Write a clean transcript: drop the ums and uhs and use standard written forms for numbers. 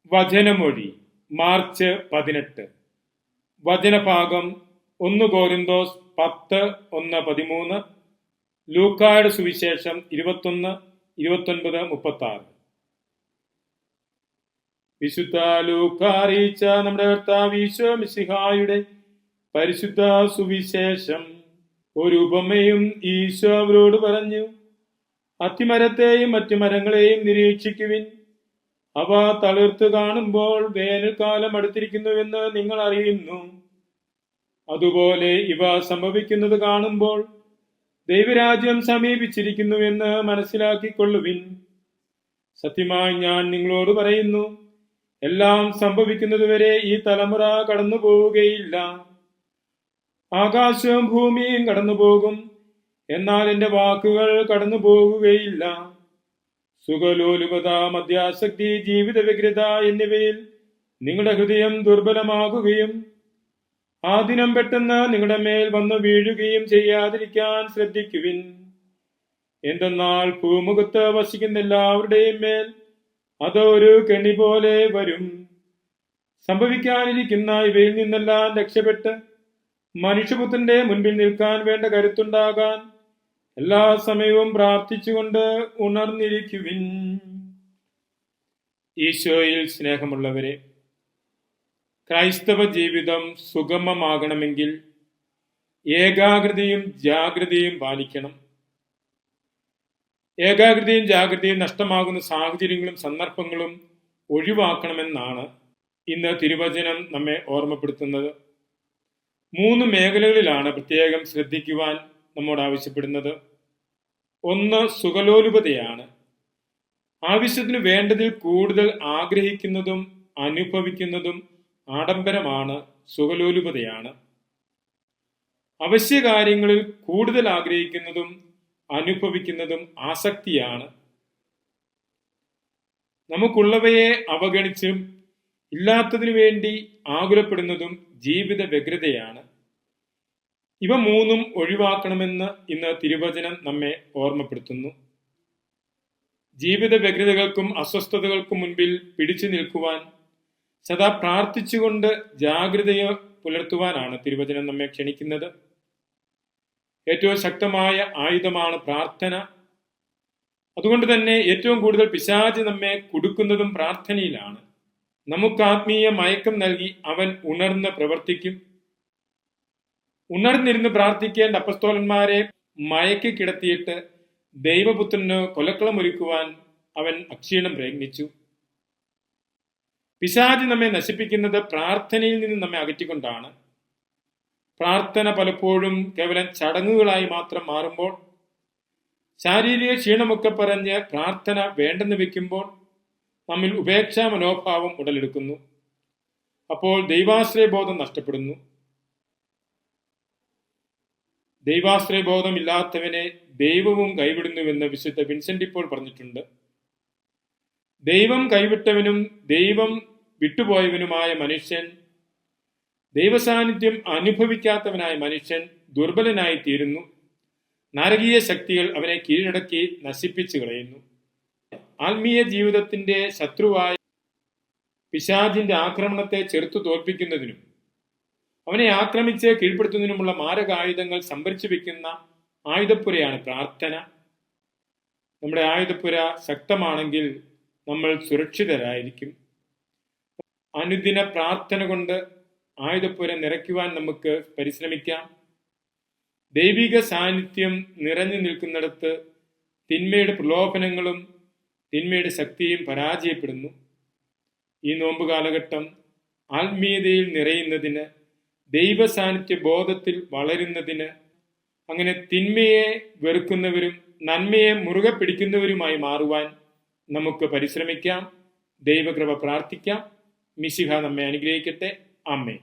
വചനമൊഴി March 18. വചനഭാഗം 1 കോരിന്തോസ് 10:1-13, ലൂക്കായുടെ സുവിശേഷം 21:29-36. വിശുദ്ധ ലൂക്ക അറിയിച്ച നമ്മുടെ കർത്താവ് ഈശോ മിശിഹായുടെ പരിശുദ്ധ സുവിശേഷം. ഒരു ഉപമയും ഈശോ അവരോട് പറഞ്ഞു, അത്തിമരത്തെയും മറ്റു മരങ്ങളെയും നിരീക്ഷിക്കുവിൻ. അവ തളിർത്ത് കാണുമ്പോൾ വേനൽക്കാലം അടുത്തിരിക്കുന്നുവെന്ന് നിങ്ങൾ അറിയുന്നു. അതുപോലെ ഇവ സംഭവിക്കുന്നത് കാണുമ്പോൾ ദൈവരാജ്യം സമീപിച്ചിരിക്കുന്നുവെന്ന് മനസ്സിലാക്കിക്കൊള്ളുവിൻ. സത്യമായി ഞാൻ നിങ്ങളോട് പറയുന്നു, എല്ലാം സംഭവിക്കുന്നതുവരെ ഈ തലമുറ കടന്നു പോവുകയില്ല. ആകാശവും ഭൂമിയും കടന്നുപോകും, എന്നാൽ എന്റെ വാക്കുകൾ കടന്നു പോകുകയില്ല. സുഖലോലുപത, മദ്യാസക്തി, ജീവിത വ്യഗ്രത എന്നിവയിൽ നിങ്ങളുടെ ഹൃദയം ദുർബലമാകുകയും ആ ദിനം പെട്ടെന്ന് നിങ്ങളുടെ മേൽ വന്നു വീഴുകയും ചെയ്യാതിരിക്കാൻ ശ്രദ്ധിക്കുവിൻ. എന്തെന്നാൽ ഭൂമുഖത്ത് വസിക്കുന്ന എല്ലാവരുടെയും മേൽ അത് ഒരു കെണി പോലെ വരും. സംഭവിക്കാനിരിക്കുന്ന ഇവയിൽ നിന്നെല്ലാം രക്ഷപ്പെട്ട് മനുഷ്യപുത്രന്റെ മുൻപിൽ നിൽക്കാൻ വേണ്ട കരുത്തുണ്ടാകാൻ എല്ലാ സമയവും പ്രാർത്ഥിച്ചുകൊണ്ട് ഉണർന്നിരിക്കുവിൻ. ഈശോയിൽ സ്നേഹമുള്ളവരെ, ക്രൈസ്തവ ജീവിതം സുഗമമാകണമെങ്കിൽ ഏകാഗ്രതയും ജാഗ്രതയും പാലിക്കണം. ഏകാഗ്രതയും ജാഗ്രതയും നഷ്ടമാകുന്ന സാഹചര്യങ്ങളും സന്ദർഭങ്ങളും ഒഴിവാക്കണമെന്നാണ് ഇന്ന് തിരുവചനം നമ്മെ ഓർമ്മപ്പെടുത്തുന്നത്. 3 മേഖലകളിലാണ് പ്രത്യേകം ശ്രദ്ധിക്കുവാൻ നമ്മോട് ആവശ്യപ്പെടുന്നത്. 1 സുഖലോലുപതയാണ്. ആവശ്യത്തിന് വേണ്ടതിൽ കൂടുതൽ ആഗ്രഹിക്കുന്നതും അനുഭവിക്കുന്നതും ആഡംബരമാണ്, സുഖലോലുപതയാണ്. അവശ്യകാര്യങ്ങളിൽ കൂടുതൽ ആഗ്രഹിക്കുന്നതും അനുഭവിക്കുന്നതും ആസക്തിയാണ്. നമുക്കുള്ളവയെ അവഗണിച്ചും ഇല്ലാത്തതിനു വേണ്ടി ആകുലപ്പെടുന്നതും ജീവിത വ്യഗ്രതയാണ്. ഇവ 3 ഒഴിവാക്കണമെന്ന് ഇന്ന് തിരുവചനം നമ്മെ ഓർമ്മപ്പെടുത്തുന്നു. ജീവിത വ്യഗ്രതകൾക്കും അസ്വസ്ഥതകൾക്കും മുൻപിൽ പിടിച്ചു നിൽക്കുവാൻ സദാ പ്രാർത്ഥിച്ചുകൊണ്ട് ജാഗ്രതയെ പുലർത്തുവാനാണ് തിരുവചനം നമ്മെ ക്ഷണിക്കുന്നത്. ഏറ്റവും ശക്തമായ ആയുധമാണ് പ്രാർത്ഥന. അതുകൊണ്ട് തന്നെ ഏറ്റവും കൂടുതൽ പിശാച് നമ്മെ കുടുക്കുന്നതും പ്രാർത്ഥനയിലാണ്. നമുക്ക് ആത്മീയ മയക്കം നൽകി അവൻ ഉണർന്ന് പ്രവർത്തിക്കും. ഉണർന്നിരുന്ന് പ്രാർത്ഥിക്കേണ്ട അപ്പസ്തോലന്മാരെ മയക്കി കിടത്തിയിട്ട് ദൈവപുത്രന് കൊലക്കളമൊരുക്കുവാൻ അവൻ അക്ഷീണം പ്രയത്നിച്ചു. പിശാച് നമ്മെ നശിപ്പിക്കുന്നത് പ്രാർത്ഥനയിൽ നിന്ന് നമ്മെ അകറ്റിക്കൊണ്ടാണ്. പ്രാർത്ഥന പലപ്പോഴും കേവലം ചടങ്ങുകളായി മാത്രം മാറുമ്പോൾ, ശാരീരിക ക്ഷീണമൊക്കെ പറഞ്ഞ് പ്രാർത്ഥന വേണ്ടെന്ന് വെക്കുമ്പോൾ നമ്മിൽ ഉപേക്ഷാ മനോഭാവം ഉടലെടുക്കുന്നു. അപ്പോൾ ദൈവാശ്രയബോധം നഷ്ടപ്പെടുന്നു. ദൈവാശ്രയബോധം ഇല്ലാത്തവനെ ദൈവവും കൈവിടുന്നുവെന്ന് വിശുദ്ധ വിൻസെന്റ് ഇപ്പോൾ പറഞ്ഞിട്ടുണ്ട്. ദൈവം കൈവിട്ടവനും ദൈവം വിട്ടുപോയവനുമായ മനുഷ്യൻ, ദൈവസാന്നിധ്യം അനുഭവിക്കാത്തവനായ മനുഷ്യൻ ദുർബലനായി തീരുന്നു. നാരകീയ ശക്തികൾ അവനെ കീഴടക്കി നശിപ്പിച്ചു കളയുന്നു. ആത്മീയ ജീവിതത്തിന്റെ ശത്രുവായ പിശാചിന്റെ ആക്രമണത്തെ ചെറുത്തു തോൽപ്പിക്കുന്നതിനും അവനെ ആക്രമിച്ച് കീഴ്പ്പെടുത്തുന്നതിനുമുള്ള മാരകായുധങ്ങൾ സംഭരിച്ചു വെക്കുന്ന ആയുധപ്പുരയാണ് പ്രാർത്ഥന. നമ്മുടെ ആയുധപ്പുര ശക്തമാണെങ്കിൽ നമ്മൾ സുരക്ഷിതരായിരിക്കും. അനുദിന പ്രാർത്ഥന കൊണ്ട് ആയുധപ്പുര നിറയ്ക്കുവാൻ നമുക്ക് പരിശ്രമിക്കാം. ദൈവിക സാന്നിധ്യം നിറഞ്ഞു നിൽക്കുന്നിടത്ത് തിന്മയുടെ പ്രലോഭനങ്ങളും തിന്മയുടെ ശക്തിയും പരാജയപ്പെടുന്നു. ഈ നോമ്പ് കാലഘട്ടം ആത്മീയതയിൽ നിറയുന്നതിന്, ദൈവ സാന്നിധ്യ ബോധത്തിൽ വളരുന്നതിന്, അങ്ങനെ തിന്മയെ വെറുക്കുന്നവരും നന്മയെ മുറുകെ പിടിക്കുന്നവരുമായി മാറുവാൻ നമുക്ക് പരിശ്രമിക്കാം. ദൈവകൃപ പ്രാർത്ഥിക്കാം. മിശിഹ നമ്മെ അനുഗ്രഹിക്കട്ടെ. ആമേൻ.